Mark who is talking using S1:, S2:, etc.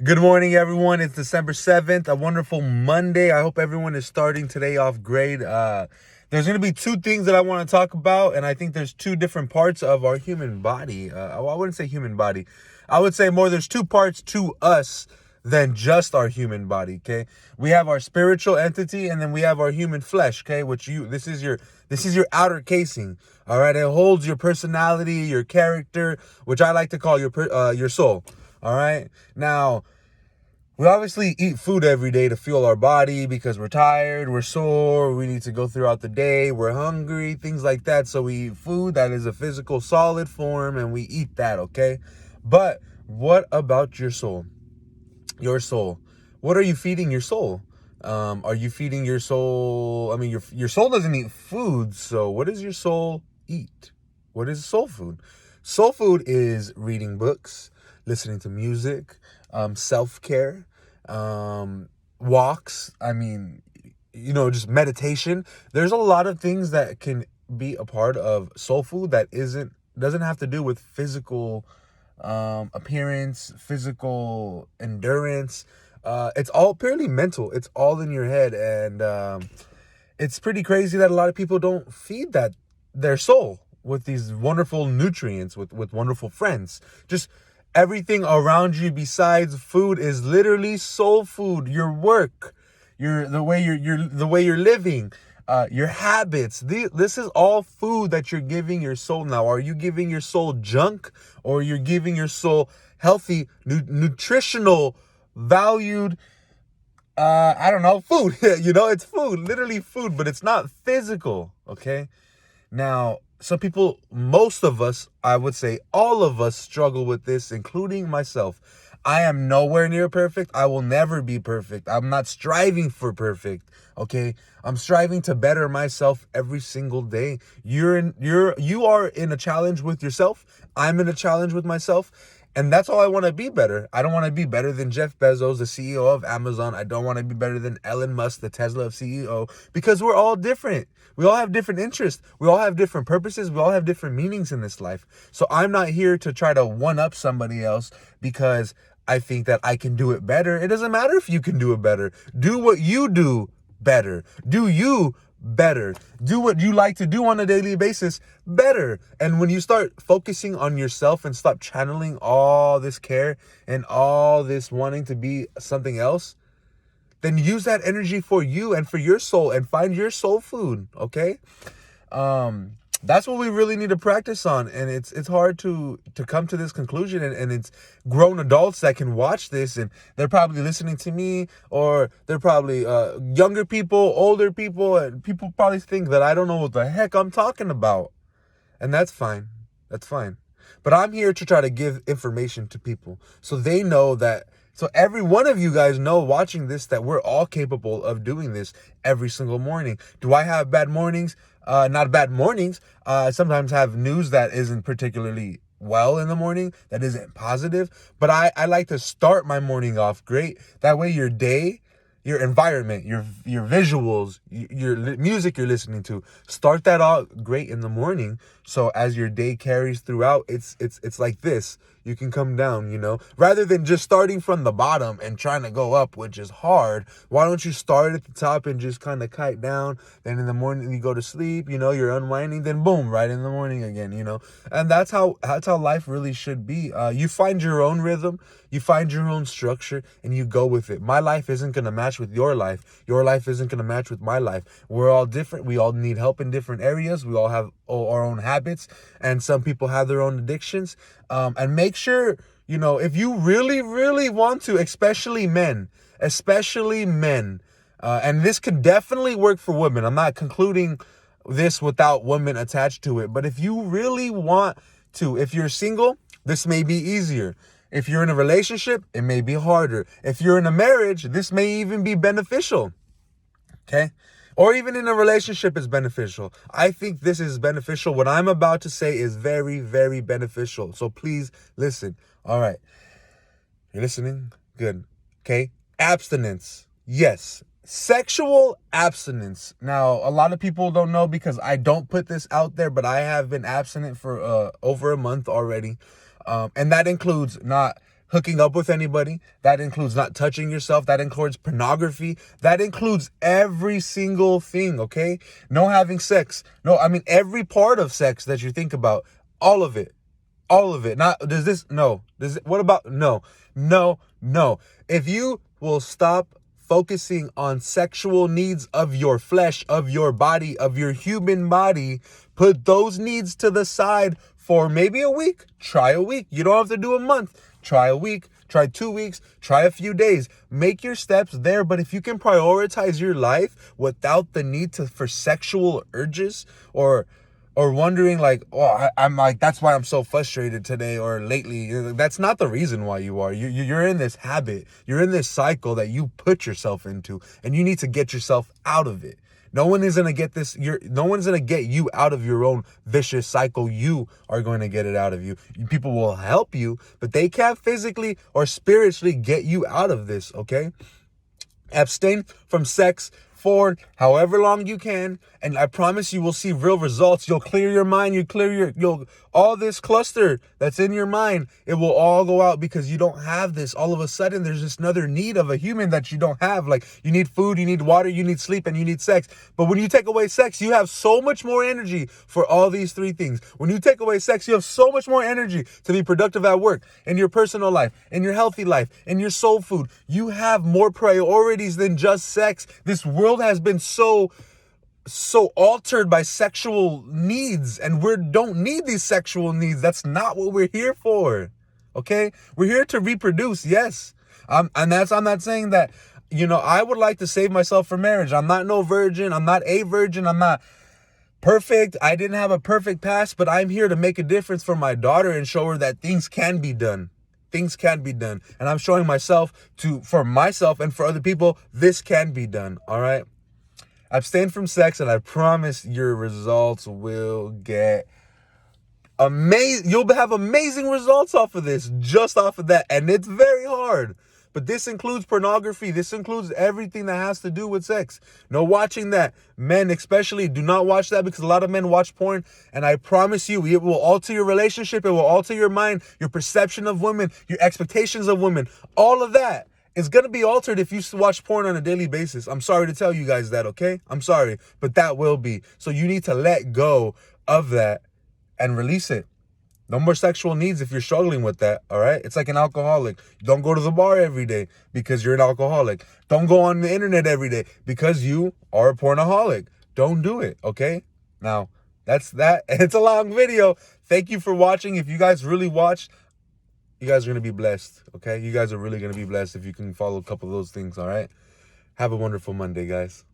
S1: Good morning, everyone. It's December 7th, a wonderful Monday. I hope everyone is starting today off great. There's going to be two things that I want to talk about, and I think there's two different parts of our human body. I wouldn't say human body. I would say more there's two parts to us than just our human body, okay? We have our spiritual entity, and then we have our human flesh, okay? This is your outer casing, all right? It holds your personality, your character, which I like to call your soul. All right. Now, we obviously eat food every day to fuel our body because we're tired, we're sore, we need to go throughout the day, we're hungry, things like that. So we eat food that is a physical solid form and we eat that, okay? But what about your soul? Your soul. What are you feeding your soul? Are you feeding your soul? I mean, your soul doesn't eat food, so what does your soul eat? What is soul food? Soul food is reading books, listening to music, self-care, walks. I mean, just meditation. There's a lot of things that can be a part of soul food that doesn't have to do with physical appearance, physical endurance. It's all purely mental. It's all in your head, and it's pretty crazy that a lot of people don't feed their soul with these wonderful nutrients, with wonderful friends. Just everything around you besides food is literally soul food. Your work, the way you're living, your habits. This is all food that you're giving your soul now. Are you giving your soul junk, or you're giving your soul healthy, nutritional, valued, I don't know, food? It's food, literally food, but it's not physical, okay? Now, some people, most of us, I would say all of us struggle with this, including myself. I am nowhere near perfect. I will never be perfect. I'm not striving for perfect, okay? I'm striving to better myself every single day. You are in a challenge with yourself. I'm in a challenge with myself. And that's all I want to be better. I don't want to be better than Jeff Bezos, the CEO of Amazon. I don't want to be better than Elon Musk, the Tesla of CEO, because we're all different. We all have different interests. We all have different purposes. We all have different meanings in this life. So I'm not here to try to one up somebody else because I think that I can do it better. It doesn't matter if you can do it better. Do what you do better. Do you better. Do what you like to do on a daily basis better. And when you start focusing on yourself and stop channeling all this care and all this wanting to be something else, then use that energy for you and for your soul and find your soul food, okay? That's what we really need to practice on, and it's hard to come to this conclusion, and it's grown adults that can watch this, and they're probably listening to me, or they're probably younger people, older people, and people probably think that I don't know what the heck I'm talking about, and that's fine. That's fine. But I'm here to try to give information to people so they know that, so every one of you guys know watching this that we're all capable of doing this every single morning. Do I have bad mornings? Not bad mornings. I sometimes have news that isn't particularly well in the morning, that isn't positive. But I like to start my morning off great. That way your environment, your visuals, your music you're listening to, start that out great in the morning. So as your day carries throughout, it's like this. You can come down, rather than just starting from the bottom and trying to go up, which is hard. Why don't you start at the top and just kind of kite down? Then in the morning you go to sleep, you're unwinding, then boom, right in the morning again, and that's how life really should be. You find your own rhythm, you find your own structure, and you go with it. My life isn't going to match with your life. Your life isn't going to match with my life. We're all different. We all need help in different areas. We all have our own habits, and some people have their own addictions. And make sure, if you really, really want to, especially men, and this could definitely work for women. I'm not concluding this without women attached to it. But if you really want to, if you're single, this may be easier. If you're in a relationship, it may be harder. If you're in a marriage, this may even be beneficial. Okay? Or even in a relationship is beneficial. I think this is beneficial. What I'm about to say is very, very beneficial. So please listen. All right. You're listening? Good. Okay? Abstinence. Yes. Sexual abstinence. Now, a lot of people don't know because I don't put this out there, but I have been abstinent for over a month already. And that includes not hooking up with anybody. That includes not touching yourself. That includes pornography. That includes every single thing, okay? No having sex. No, I mean, every part of sex that you think about, all of it. All of it. Not, does this, no. Does it, what about, no. No, no. If you will stop focusing on sexual needs of your flesh, of your body, of your human body, put those needs to the side for maybe a week. Try a week. You don't have to do a month. Try a week. Try 2 weeks. Try a few days. Make your steps there. But if you can prioritize your life without the need for sexual urges or wondering like, oh, I'm like, that's why I'm so frustrated today or lately. That's not the reason why you are. You're in this habit. You're in this cycle that you put yourself into, and you need to get yourself out of it. No one is gonna get this. No one's gonna get you out of your own vicious cycle. You are going to get it out of you. People will help you, but they can't physically or spiritually get you out of this. Okay? Abstain from sex for however long you can, and I promise you will see real results. You'll clear your mind, you'll all this cluster that's in your mind, it will all go out because you don't have this. All of a sudden there's just another need of a human that you don't have. Like, you need food, you need water, you need sleep, and you need sex. But when you take away sex, you have so much more energy for all these three things. When you take away sex, you have so much more energy to be productive at work, in your personal life, in your healthy life, in your soul food. You have more priorities than just sex. This world has been so altered by sexual needs, and we don't need these sexual needs. That's not what we're here for. Okay? We're here to reproduce, yes. I'm not saying that, I would like to save myself for marriage. I'm not no virgin. I'm not a virgin. I'm not perfect. I didn't have a perfect past, but I'm here to make a difference for my daughter and show her that things can be done. Things can be done. And I'm showing for myself and for other people, this can be done. All right? Abstain from sex, and I promise your results will get amazing. You'll have amazing results off of this, just off of that. And it's very hard. But this includes pornography. This includes everything that has to do with sex. No watching that. Men especially, do not watch that, because a lot of men watch porn. And I promise you, it will alter your relationship. It will alter your mind, your perception of women, your expectations of women. All of that. It's going to be altered if you watch porn on a daily basis. I'm sorry to tell you guys that, okay? I'm sorry, but that will be. So you need to let go of that and release it. No more sexual needs if you're struggling with that, all right? It's like an alcoholic. Don't go to the bar every day because you're an alcoholic. Don't go on the internet every day because you are a pornaholic. Don't do it, okay? Now, that's that. It's a long video. Thank you for watching. If you guys really watched, you guys are going to be blessed, okay? You guys are really going to be blessed if you can follow a couple of those things, all right? Have a wonderful Monday, guys.